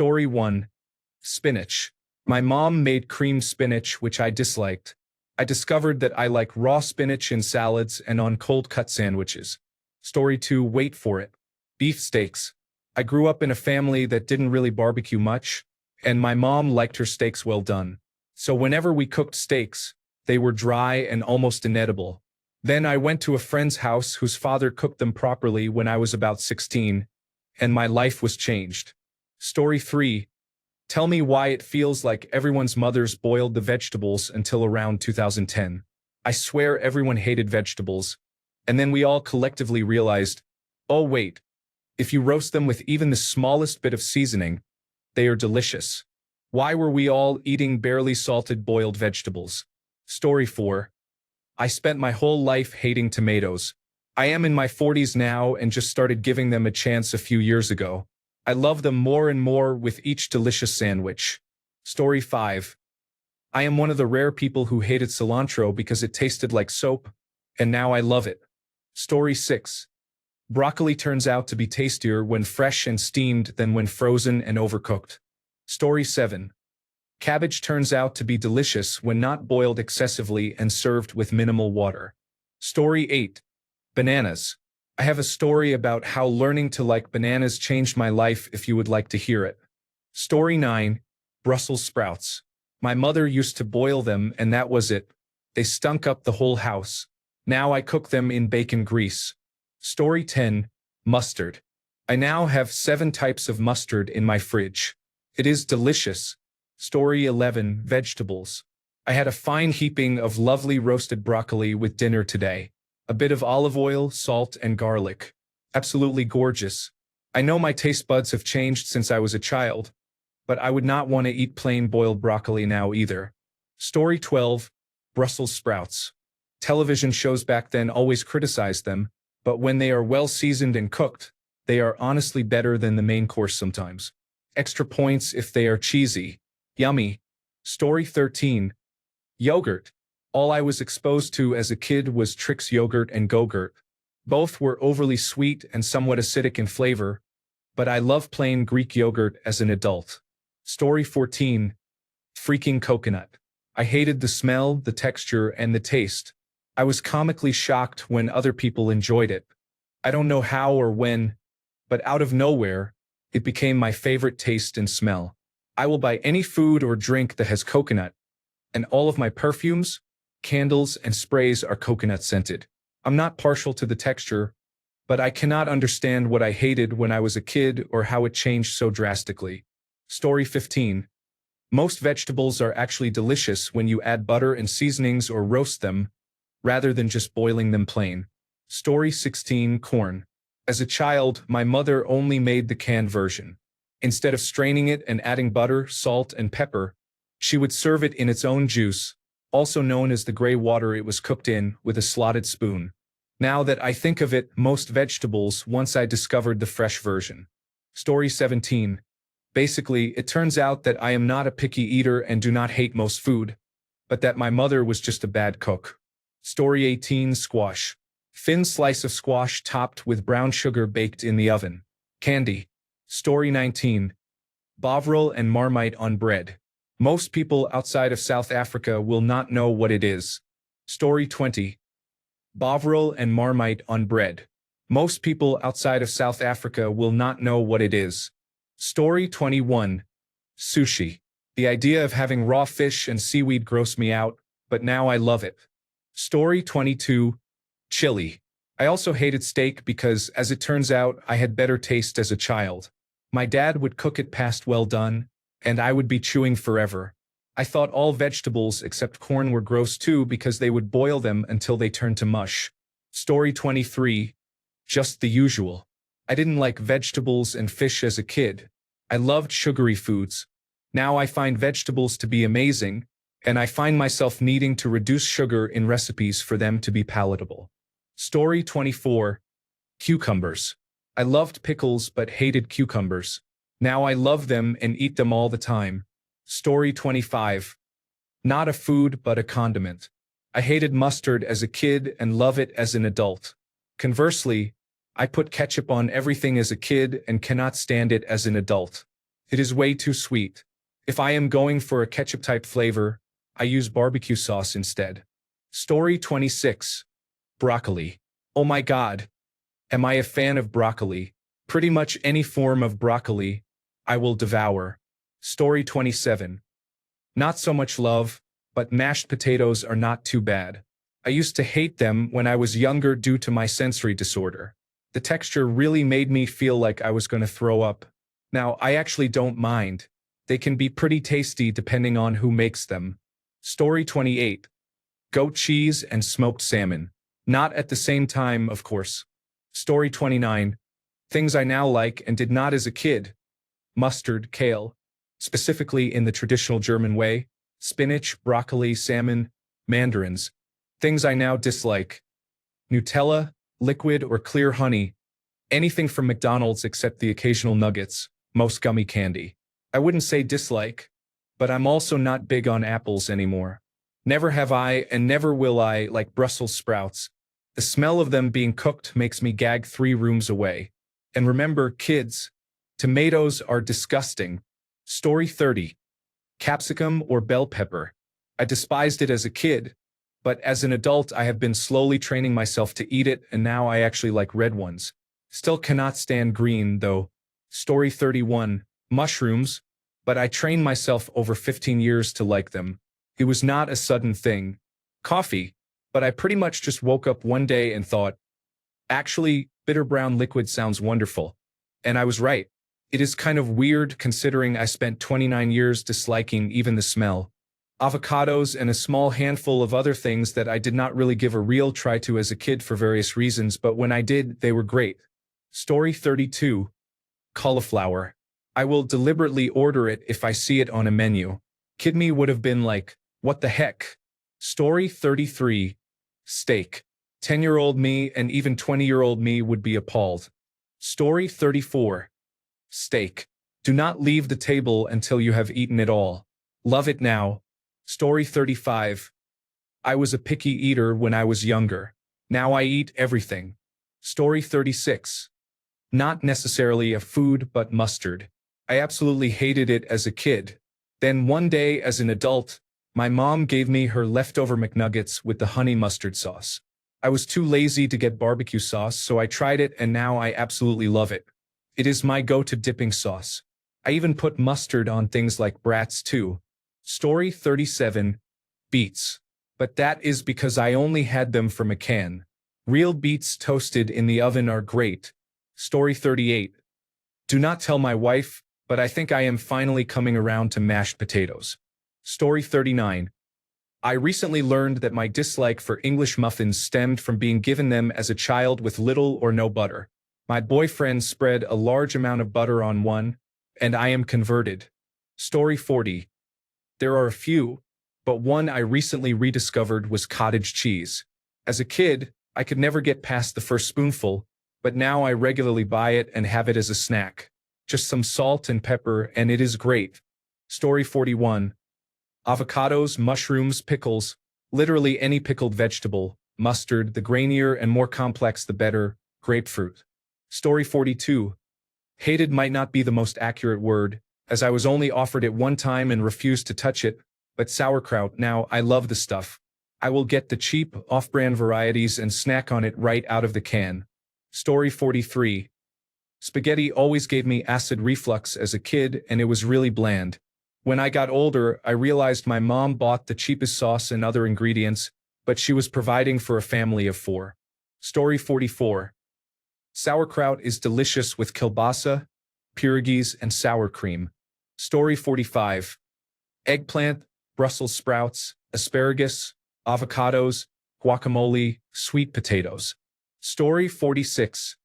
Story 1. Spinach. My mom made creamed spinach, which I disliked. I discovered that I like raw spinach in salads and on cold-cut sandwiches. Story 2. Wait for it. Beef steaks. I grew up in a family that didn't really barbecue much, and my mom liked her steaks well done. So whenever we cooked steaks, they were dry and almost inedible. Then I went to a friend's house whose father cooked them properly when I was about 16, and my life was changed. Story 3. Tell me why it feels like everyone's mothers boiled the vegetables until around 2010. I swear everyone hated vegetables, and then we all collectively realized, oh wait, if you roast them with even the smallest bit of seasoning, they are delicious. Why were we all eating barely salted boiled vegetables? Story 4. I spent my whole life hating tomatoes. I am in my 40s now and just started giving them a chance a few years ago. I love them more and more with each delicious sandwich. Story 5. I am one of the rare people who hated cilantro because it tasted like soap, and now I love it. Story 6. Broccoli turns out to be tastier when fresh and steamed than when frozen and overcooked. Story 7. Cabbage turns out to be delicious when not boiled excessively and served with minimal water. Story 8. Bananas. I have a story about how learning to like bananas changed my life if you would like to hear it. Story 9. Brussels sprouts. My mother used to boil them and that was it. They stunk up the whole house. Now I cook them in bacon grease. Story 10. Mustard. I now have 7 types of mustard in my fridge. It is delicious. Story 11. Vegetables. I had a fine heaping of lovely roasted broccoli with dinner today. A bit of olive oil, salt, and garlic. Absolutely gorgeous. I know my taste buds have changed since I was a child, but I would not want to eat plain boiled broccoli now either. Story 12. Brussels sprouts. Television shows back then always criticized them, but when they are well seasoned and cooked, they are honestly better than the main course sometimes. Extra points if they are cheesy. Yummy. Story 13. Yogurt. All I was exposed to as a kid was Trix yogurt and Go-Gurt. Both were overly sweet and somewhat acidic in flavor, but I love plain Greek yogurt as an adult. Story 14. Freaking coconut. I hated the smell, the texture, and the taste. I was comically shocked when other people enjoyed it. I don't know how or when, but out of nowhere, it became my favorite taste and smell. I will buy any food or drink that has coconut, and all of my perfumes, candles, and sprays are coconut scented. I'm not partial to the texture, but I cannot understand what I hated when I was a kid or how it changed so drastically. Story 15. Most vegetables are actually delicious when you add butter and seasonings or roast them, rather than just boiling them plain. Story 16. Corn. As a child, my mother only made the canned version. Instead of straining it and adding butter, salt, and pepper, she would serve it in its own juice, also known as the gray water it was cooked in, with a slotted spoon. Now that I think of it, most vegetables once I discovered the fresh version. Story 17. Basically, it turns out that I am not a picky eater and do not hate most food, but that my mother was just a bad cook. Story 18. Squash. Thin slice of squash topped with brown sugar baked in the oven. Candy. Story 19. Bovril and Marmite on bread. Most people outside of South Africa will not know what it is. Story 20. Bovril and Marmite on bread. Most people outside of South Africa will not know what it is. Story 21. Sushi. The idea of having raw fish and seaweed grossed me out, but now I love it. Story 22. Chili. I also hated steak because, as it turns out, I had better taste as a child. My dad would cook it past well done, and I would be chewing forever. I thought all vegetables except corn were gross too because they would boil them until they turned to mush. Story 23. Just the usual. I didn't like vegetables and fish as a kid. I loved sugary foods. Now I find vegetables to be amazing, and I find myself needing to reduce sugar in recipes for them to be palatable. Story 24. Cucumbers. I loved pickles but hated cucumbers. Now I love them and eat them all the time. Story 25. Not a food but a condiment. I hated mustard as a kid and love it as an adult. Conversely, I put ketchup on everything as a kid and cannot stand it as an adult. It is way too sweet. If I am going for a ketchup-type flavor, I use barbecue sauce instead. Story 26. Broccoli. Oh my god. Am I a fan of broccoli? Pretty much any form of broccoli, I will devour. Story 27. Not so much love, but mashed potatoes are not too bad. I used to hate them when I was younger due to my sensory disorder. The texture really made me feel like I was going to throw up. Now, I actually don't mind. They can be pretty tasty depending on who makes them. Story 28. Goat cheese and smoked salmon. Not at the same time, of course. Story 29. Things I now like and did not as a kid. Mustard, kale. Specifically in the traditional German way. Spinach, broccoli, salmon, mandarins. Things I now dislike. Nutella, liquid or clear honey. Anything from McDonald's except the occasional nuggets. Most gummy candy. I wouldn't say dislike, but I'm also not big on apples anymore. Never have I and never will I like Brussels sprouts. The smell of them being cooked makes me gag 3 rooms away. And remember, kids, tomatoes are disgusting. Story 30. Capsicum or bell pepper. I despised it as a kid, but as an adult I have been slowly training myself to eat it and now I actually like red ones. Still cannot stand green, though. Story 31. Mushrooms, but I trained myself over 15 years to like them. It was not a sudden thing. Coffee, but I pretty much just woke up one day and thought, actually, bitter brown liquid sounds wonderful. And I was right. It is kind of weird considering I spent 29 years disliking even the smell. Avocados and a small handful of other things that I did not really give a real try to as a kid for various reasons, but when I did, they were great. Story 32. Cauliflower. I will deliberately order it if I see it on a menu. Kid me would have been like, what the heck? Story 33. Steak. 10-year-old me and even 20-year-old me would be appalled. Story 34. Steak. Do not leave the table until you have eaten it all. Love it now. Story 35. I was a picky eater when I was younger. Now I eat everything. Story 36. Not necessarily a food, but mustard. I absolutely hated it as a kid. Then one day as an adult, my mom gave me her leftover McNuggets with the honey mustard sauce. I was too lazy to get barbecue sauce, so I tried it and now I absolutely love it. It is my go-to dipping sauce. I even put mustard on things like brats too. Story 37. Beets. But that is because I only had them from a can. Real beets toasted in the oven are great. Story 38. Do not tell my wife, but I think I am finally coming around to mashed potatoes. Story 39. I recently learned that my dislike for English muffins stemmed from being given them as a child with little or no butter. My boyfriend spread a large amount of butter on one, and I am converted. Story 40. There are a few, but one I recently rediscovered was cottage cheese. As a kid, I could never get past the first spoonful, but now I regularly buy it and have it as a snack. Just some salt and pepper, and it is great. Story 41. Avocados, mushrooms, pickles, literally any pickled vegetable, mustard, the grainier and more complex the better, grapefruit. Story 42. Hated might not be the most accurate word, as I was only offered it one time and refused to touch it, but sauerkraut, now I love the stuff. I will get the cheap, off-brand varieties and snack on it right out of the can. Story 43. Spaghetti always gave me acid reflux as a kid and it was really bland. When I got older, I realized my mom bought the cheapest sauce and other ingredients, but she was providing for a family of 4. Story 44. Sauerkraut is delicious with kielbasa, pierogies, and sour cream. Story 45. Eggplant, Brussels sprouts, asparagus, avocados, guacamole, sweet potatoes. Story 46.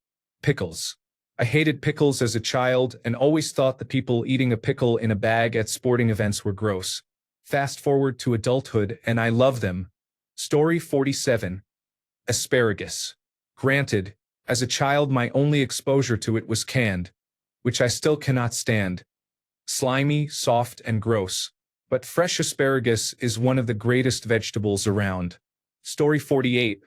Pickles. I hated pickles as a child and always thought the people eating a pickle in a bag at sporting events were gross. Fast forward to adulthood and I love them. Story 47. Asparagus. Granted, as a child my only exposure to it was canned, which I still cannot stand. Slimy, soft, and gross. But fresh asparagus is one of the greatest vegetables around. Story 48.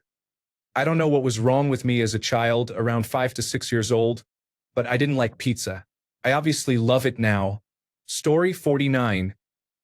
I don't know what was wrong with me as a child, around 5 to 6 years old, but I didn't like pizza. I obviously love it now, Story 49.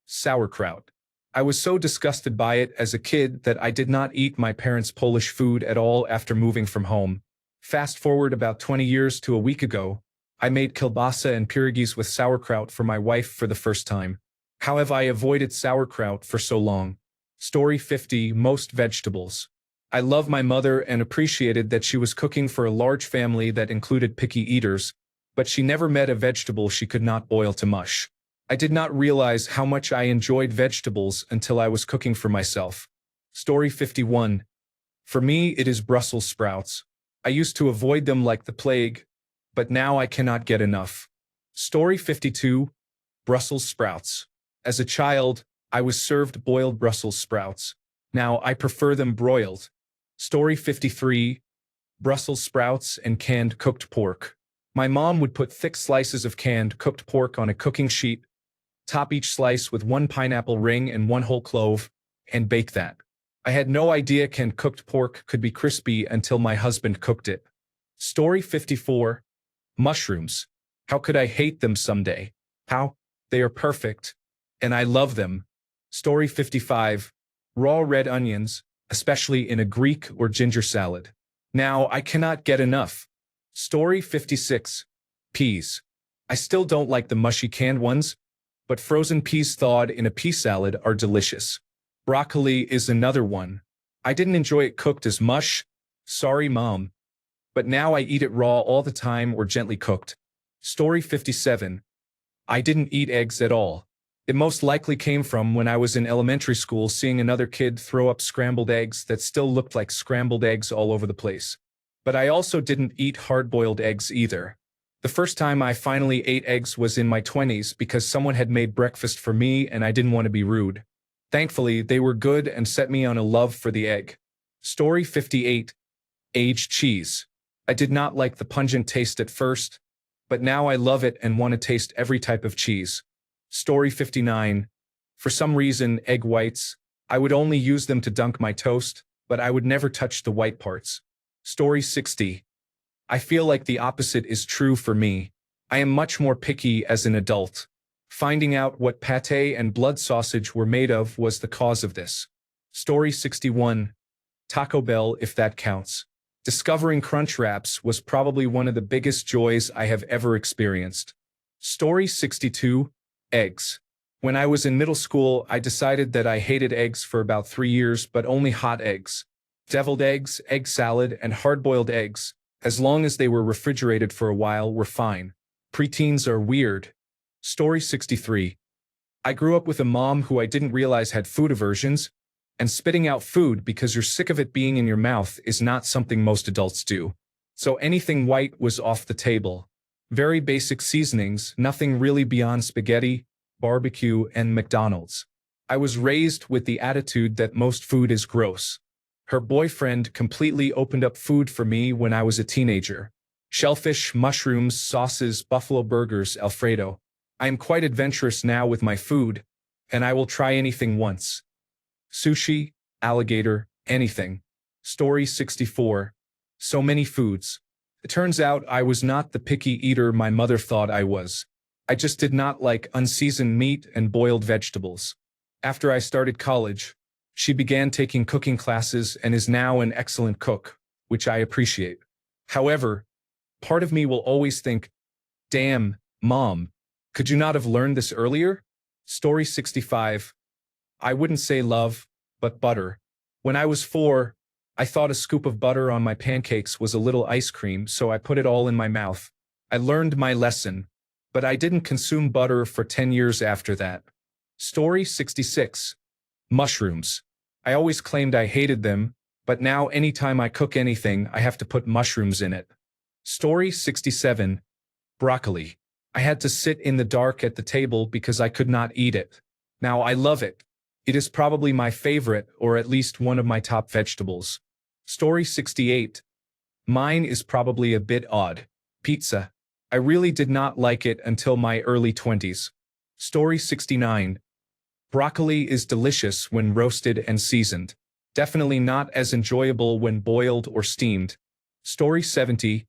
Sauerkraut. I was so disgusted by it as a kid that I did not eat my parents' Polish food at all after moving from home. Fast forward about 20 years to a week ago, I made kielbasa and pierogies with sauerkraut for my wife for the first time. How have I avoided sauerkraut for so long? Story 50. Most vegetables. I love my mother and appreciated that she was cooking for a large family that included picky eaters, but she never met a vegetable she could not boil to mush. I did not realize how much I enjoyed vegetables until I was cooking for myself. Story 51. For me, it is Brussels sprouts. I used to avoid them like the plague, but now I cannot get enough. Story 52. Brussels sprouts. As a child, I was served boiled Brussels sprouts. Now I prefer them broiled. Story 53. Brussels sprouts and canned cooked pork. My mom would put thick slices of canned cooked pork on a cooking sheet, top each slice with 1 pineapple ring and 1 whole clove, and bake that. I had no idea canned cooked pork could be crispy until my husband cooked it. Story 54. Mushrooms. How could I hate them someday? How? They are perfect, and I love them. Story 55. Raw red onions, especially in a Greek or ginger salad. Now I cannot get enough. Story 56. Peas. I still don't like the mushy canned ones, but frozen peas thawed in a pea salad are delicious. Broccoli is another one. I didn't enjoy it cooked as mush. Sorry, Mom. But now I eat it raw all the time or gently cooked. Story 57. I didn't eat eggs at all. It most likely came from when I was in elementary school seeing another kid throw up scrambled eggs that still looked like scrambled eggs all over the place. But I also didn't eat hard-boiled eggs either. The first time I finally ate eggs was in my 20s because someone had made breakfast for me and I didn't want to be rude. Thankfully, they were good and set me on a love for the egg. Story 58. Aged cheese. I did not like the pungent taste at first, but now I love it and want to taste every type of cheese. Story 59. For some reason, egg whites. I would only use them to dunk my toast, but I would never touch the white parts. Story 60. I feel like the opposite is true for me. I am much more picky as an adult. Finding out what pâté and blood sausage were made of was the cause of this. Story 61. Taco Bell, if that counts. Discovering Crunch Wraps was probably one of the biggest joys I have ever experienced. Story 62. Eggs. When I was in middle school, I decided that I hated eggs for about 3 years, but only hot eggs. Deviled eggs, egg salad, and hard-boiled eggs, as long as they were refrigerated for a while, were fine. Preteens are weird. Story 63. I grew up with a mom who I didn't realize had food aversions, and spitting out food because you're sick of it being in your mouth is not something most adults do. So anything white was off the table. Very basic seasonings, nothing really beyond spaghetti, barbecue, and McDonald's. I was raised with the attitude that most food is gross. Her boyfriend completely opened up food for me when I was a teenager. Shellfish, mushrooms, sauces, buffalo burgers, Alfredo. I am quite adventurous now with my food, and I will try anything once. Sushi, alligator, anything. Story 64. So many foods. It turns out I was not the picky eater my mother thought I was. I just did not like unseasoned meat and boiled vegetables. After I started college, she began taking cooking classes and is now an excellent cook, which I appreciate. However, part of me will always think, damn, Mom, could you not have learned this earlier? Story 65. I wouldn't say love, but butter. When I was 4, I thought a scoop of butter on my pancakes was a little ice cream, so I put it all in my mouth. I learned my lesson, but I didn't consume butter for 10 years after that. Story 66. Mushrooms. I always claimed I hated them, but now anytime I cook anything, I have to put mushrooms in it. Story 67. Broccoli. I had to sit in the dark at the table because I could not eat it. Now I love it. It is probably my favorite, or at least one of my top vegetables. Story 68. Mine is probably a bit odd. Pizza. I really did not like it until my early 20s. Story 69. Broccoli is delicious when roasted and seasoned. Definitely not as enjoyable when boiled or steamed. Story 70.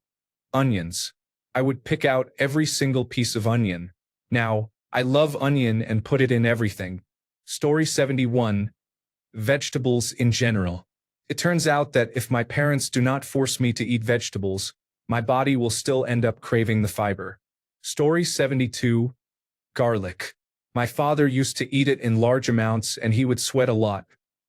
Onions. I would pick out every single piece of onion. Now, I love onion and put it in everything. Story 71. Vegetables in general. It turns out that if my parents do not force me to eat vegetables, my body will still end up craving the fiber. Story 72. Garlic. My father used to eat it in large amounts and he would sweat a lot.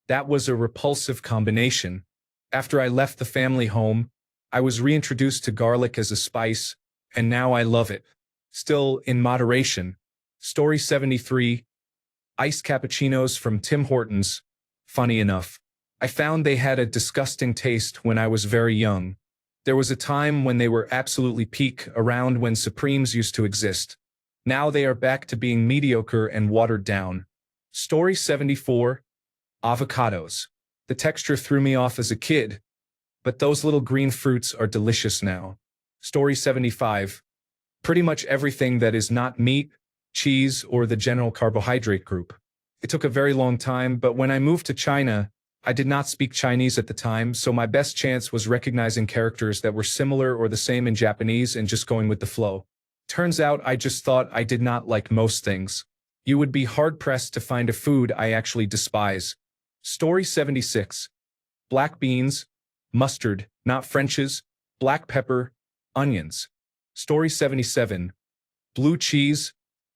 That was a repulsive combination. After I left the family home, I was reintroduced to garlic as a spice, and now I love it. Still, in moderation. Story 73. Iced cappuccinos from Tim Hortons. Funny enough, I found they had a disgusting taste when I was very young. There was a time when they were absolutely peak, around when Supremes used to exist. Now they are back to being mediocre and watered down. Story 74. Avocados. The texture threw me off as a kid, but those little green fruits are delicious now. Story 75. Pretty much everything that is not meat, cheese, or the general carbohydrate group. It took a very long time, but when I moved to China, I did not speak Chinese at the time, so my best chance was recognizing characters that were similar or the same in Japanese and just going with the flow. Turns out I just thought I did not like most things. You would be hard-pressed to find a food I actually despise. Story 76. Black beans, mustard, not French's, black pepper, onions. Story 77. Blue cheese,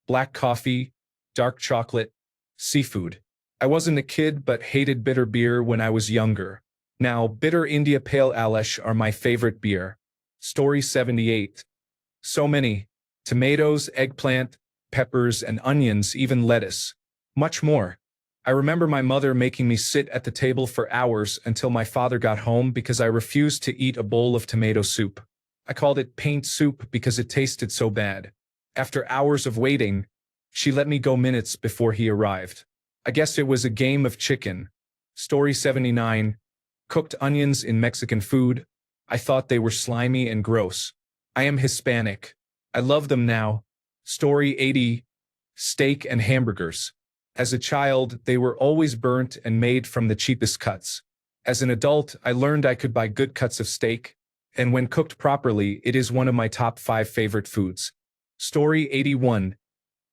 black coffee, dark chocolate, seafood. I wasn't a kid but hated bitter beer when I was younger. Now, bitter India Pale Alesh are my favorite beer. Story 78. So many. Tomatoes, eggplant, peppers, and onions, even lettuce. Much more. I remember my mother making me sit at the table for hours until my father got home because I refused to eat a bowl of tomato soup. I called it paint soup because it tasted so bad. After hours of waiting, she let me go minutes before he arrived. I guess it was a game of chicken. Story 79. Cooked onions in Mexican food. I thought they were slimy and gross. I am Hispanic. I love them now. Story 80. Steak and hamburgers. As a child, they were always burnt and made from the cheapest cuts. As an adult, I learned I could buy good cuts of steak, and when cooked properly, it is one of my top 5 favorite foods. Story 81.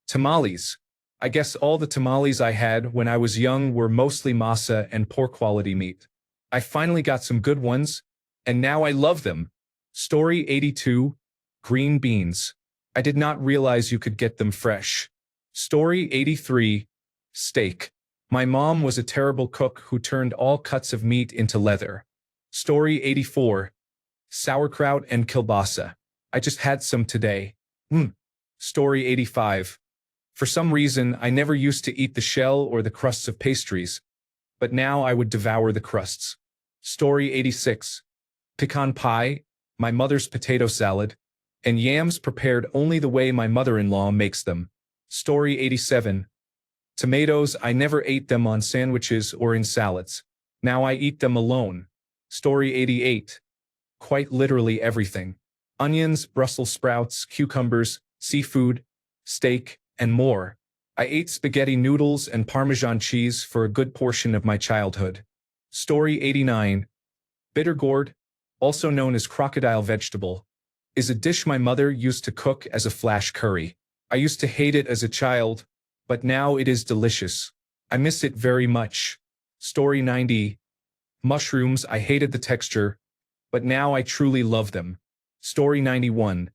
Tamales. I guess all the tamales I had when I was young were mostly masa and poor quality meat. I finally got some good ones, and now I love them. Story 82. Green beans. I did not realize you could get them fresh. Story 83. Steak. My mom was a terrible cook who turned all cuts of meat into leather. Story 84. Sauerkraut and kielbasa. I just had some today. Story 85. For some reason, I never used to eat the shell or the crusts of pastries, but now I would devour the crusts. Story 86. Pecan pie, my mother's potato salad, and yams prepared only the way my mother-in-law makes them. Story 87. Tomatoes, I never ate them on sandwiches or in salads. Now I eat them alone. Story 88. Quite literally everything. Onions, Brussels sprouts, cucumbers, seafood, steak, and more. I ate spaghetti noodles and Parmesan cheese for a good portion of my childhood. Story 89. Bitter gourd, also known as crocodile vegetable, is a dish my mother used to cook as a flash curry. I used to hate it as a child, but now it is delicious. I miss it very much. Story 90. Mushrooms, I hated the texture, but now I truly love them. Story 91.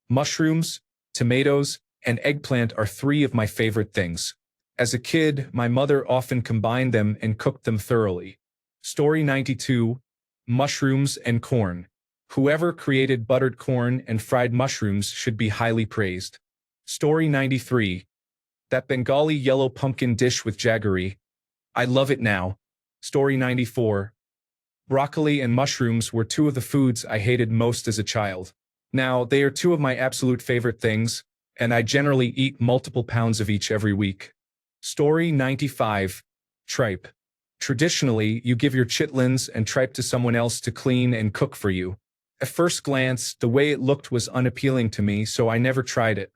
Mushrooms, tomatoes, and eggplant are 3 of my favorite things. As a kid, my mother often combined them and cooked them thoroughly. Story 92. Mushrooms and corn. Whoever created buttered corn and fried mushrooms should be highly praised. Story 93. That Bengali yellow pumpkin dish with jaggery. I love it now. Story 94. Broccoli and mushrooms were 2 of the foods I hated most as a child. Now, they are 2 of my absolute favorite things, and I generally eat multiple pounds of each every week. Story 95. Tripe. Traditionally, you give your chitlins and tripe to someone else to clean and cook for you. At first glance, the way it looked was unappealing to me, so I never tried it.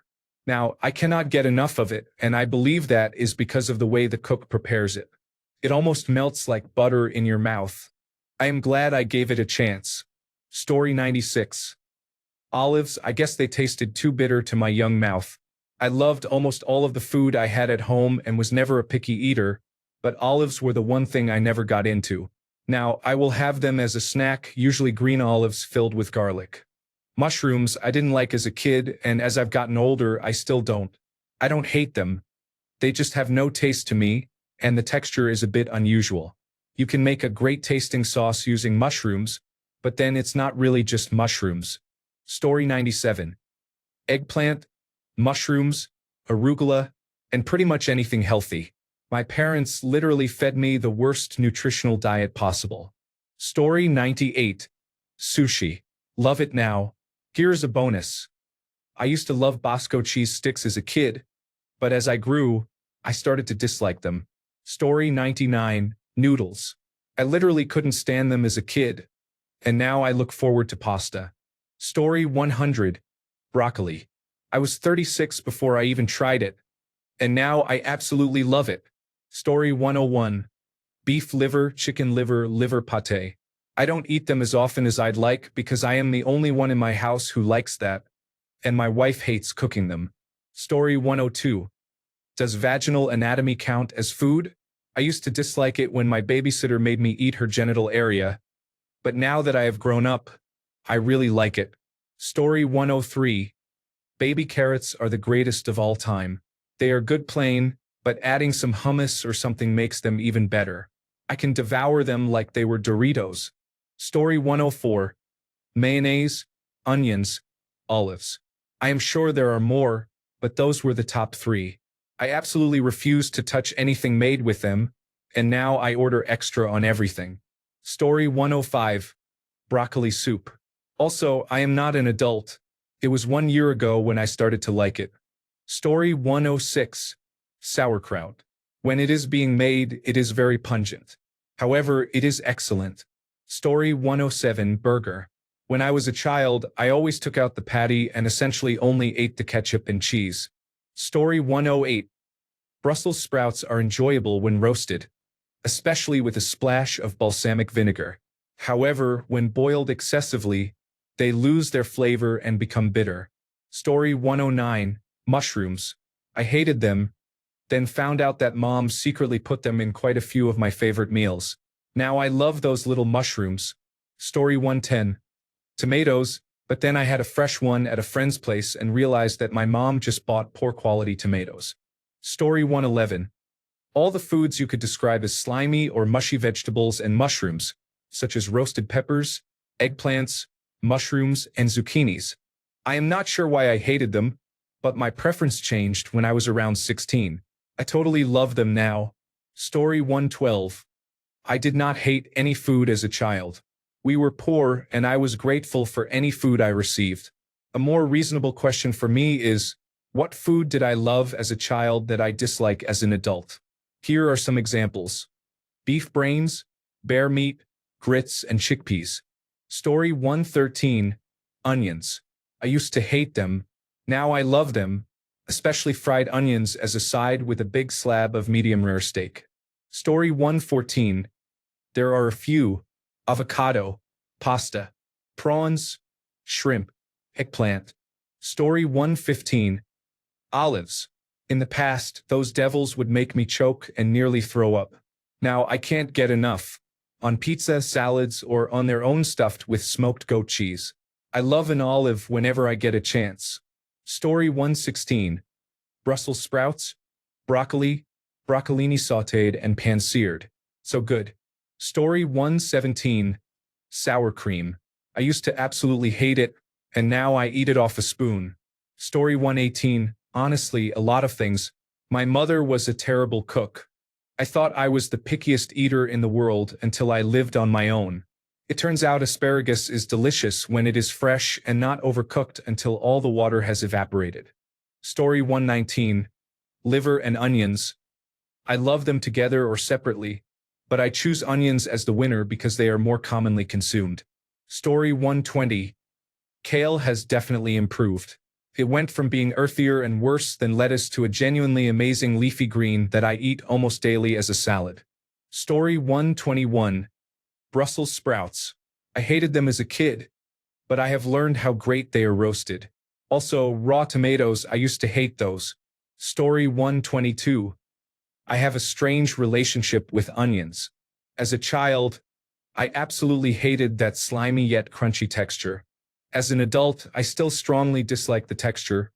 Now, I cannot get enough of it, and I believe that is because of the way the cook prepares it. It almost melts like butter in your mouth. I am glad I gave it a chance. Story 96. Olives, I guess they tasted too bitter to my young mouth. I loved almost all of the food I had at home and was never a picky eater, but olives were the one thing I never got into. Now, I will have them as a snack, usually green olives filled with garlic. Mushrooms I didn't like as a kid, and as I've gotten older, I still don't. I don't hate them. They just have no taste to me, and the texture is a bit unusual. You can make a great tasting sauce using mushrooms, but then it's not really just mushrooms. Story 97. Eggplant, mushrooms, arugula, and pretty much anything healthy. My parents literally fed me the worst nutritional diet possible. Story 98. Sushi. Love it now. Here's a bonus. I used to love Bosco cheese sticks as a kid, but as I grew, I started to dislike them. Story 99. Noodles. I literally couldn't stand them as a kid, and now I look forward to pasta. Story 100. Broccoli. I was 36 before I even tried it, and now I absolutely love it. Story 101. Beef liver, chicken liver, liver pate. I don't eat them as often as I'd like because I am the only one in my house who likes that, and my wife hates cooking them. Story 102. Does vaginal anatomy count as food? I used to dislike it when my babysitter made me eat her genital area, but now that I have grown up, I really like it. Story 103. Baby carrots are the greatest of all time. They are good plain, but adding some hummus or something makes them even better. I can devour them like they were Doritos. Story 104. Mayonnaise, onions, olives. I am sure there are more, but those were the top 3. I absolutely refuse to touch anything made with them, and now I order extra on everything. Story 105. Broccoli soup. Also, I am not an adult. It was 1 year ago when I started to like it. Story 106. Sauerkraut. When it is being made, it is very pungent. However, it is excellent. Story 107. Burger. When I was a child, I always took out the patty and essentially only ate the ketchup and cheese. Story 108. Brussels sprouts are enjoyable when roasted, especially with a splash of balsamic vinegar. However, when boiled excessively, they lose their flavor and become bitter. Story 109. Mushrooms. I hated them, then found out that mom secretly put them in quite a few of my favorite meals. Now I love those little mushrooms. Story 110. Tomatoes, but then I had a fresh one at a friend's place and realized that my mom just bought poor quality tomatoes. Story 111. All the foods you could describe as slimy or mushy vegetables and mushrooms, such as roasted peppers, eggplants, mushrooms, and zucchinis. I am not sure why I hated them, but my preference changed when I was around 16. I totally love them now. Story 112. I did not hate any food as a child. We were poor, and I was grateful for any food I received. A more reasonable question for me is, what food did I love as a child that I dislike as an adult? Here are some examples. Beef brains, bear meat, grits, and chickpeas. Story 113. Onions. I used to hate them. Now I love them, especially fried onions as a side with a big slab of medium-rare steak. Story 114. There are a few. Avocado, pasta, prawns, shrimp, eggplant. Story 115. Olives. In the past, those devils would make me choke and nearly throw up. Now I can't get enough. On pizza, salads, or on their own stuffed with smoked goat cheese. I love an olive whenever I get a chance. Story 116. Brussels sprouts, broccoli, broccolini sautéed and pan-seared. So good. Story 117. Sour cream. I used to absolutely hate it, and now I eat it off a spoon. Story 118. Honestly, a lot of things. My mother was a terrible cook. I thought I was the pickiest eater in the world until I lived on my own. It turns out asparagus is delicious when it is fresh and not overcooked until all the water has evaporated. Story 119. Liver and onions. I love them together or separately, but I choose onions as the winner because they are more commonly consumed. Story 120. Kale has definitely improved. It went from being earthier and worse than lettuce to a genuinely amazing leafy green that I eat almost daily as a salad. Story 121. Brussels sprouts. I hated them as a kid, but I have learned how great they are roasted. Also, raw tomatoes, I used to hate those. Story 122. I have a strange relationship with onions. As a child, I absolutely hated that slimy yet crunchy texture. As an adult, I still strongly dislike the texture,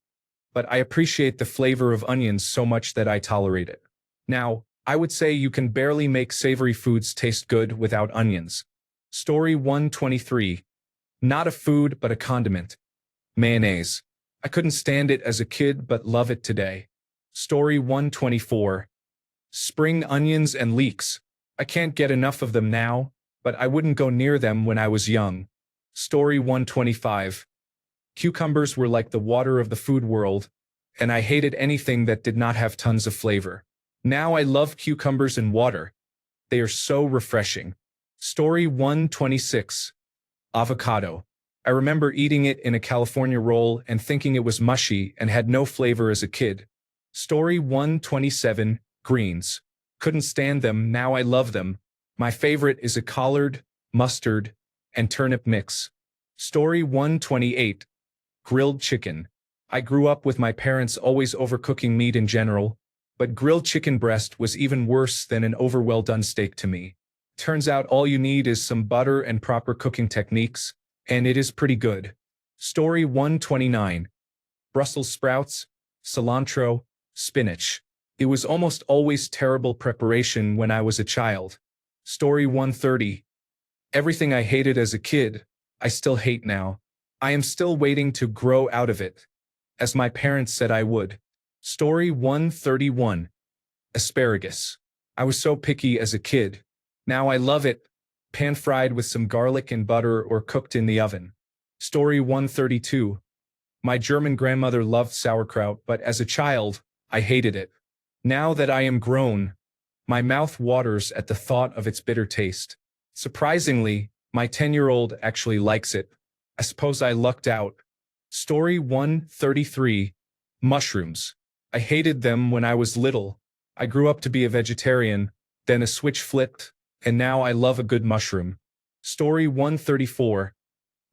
but I appreciate the flavor of onions so much that I tolerate it. Now, I would say you can barely make savory foods taste good without onions. Story 123. Not a food, but a condiment. Mayonnaise. I couldn't stand it as a kid, but love it today. Story 124. Spring onions and leeks. I can't get enough of them now, but I wouldn't go near them when I was young. Story 125. Cucumbers were like the water of the food world, and I hated anything that did not have tons of flavor. Now I love cucumbers and water. They are so refreshing. Story 126. Avocado. I remember eating it in a California roll and thinking it was mushy and had no flavor as a kid. Story 127. Greens. Couldn't stand them, now I love them. My favorite is a collard, mustard, and turnip mix. Story 128. Grilled chicken. I grew up with my parents always overcooking meat in general, but grilled chicken breast was even worse than an over-well-done steak to me. Turns out all you need is some butter and proper cooking techniques, and it is pretty good. Story 129. Brussels sprouts, cilantro, spinach. It was almost always terrible preparation when I was a child. Story 130. Everything I hated as a kid, I still hate now. I am still waiting to grow out of it, as my parents said I would. Story 131. Asparagus. I was so picky as a kid. Now I love it, pan-fried with some garlic and butter or cooked in the oven. Story 132. My German grandmother loved sauerkraut, but as a child, I hated it. Now that I am grown, my mouth waters at the thought of its bitter taste. Surprisingly, my 10-year-old actually likes it. I suppose I lucked out. Story 133. Mushrooms. I hated them when I was little. I grew up to be a vegetarian, then a switch flipped, and now I love a good mushroom. Story 134.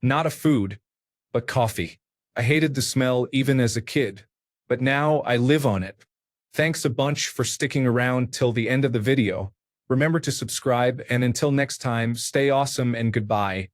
Not a food, but coffee. I hated the smell even as a kid, but now I live on it. Thanks a bunch for sticking around till the end of the video. Remember to subscribe, and until next time, stay awesome and goodbye.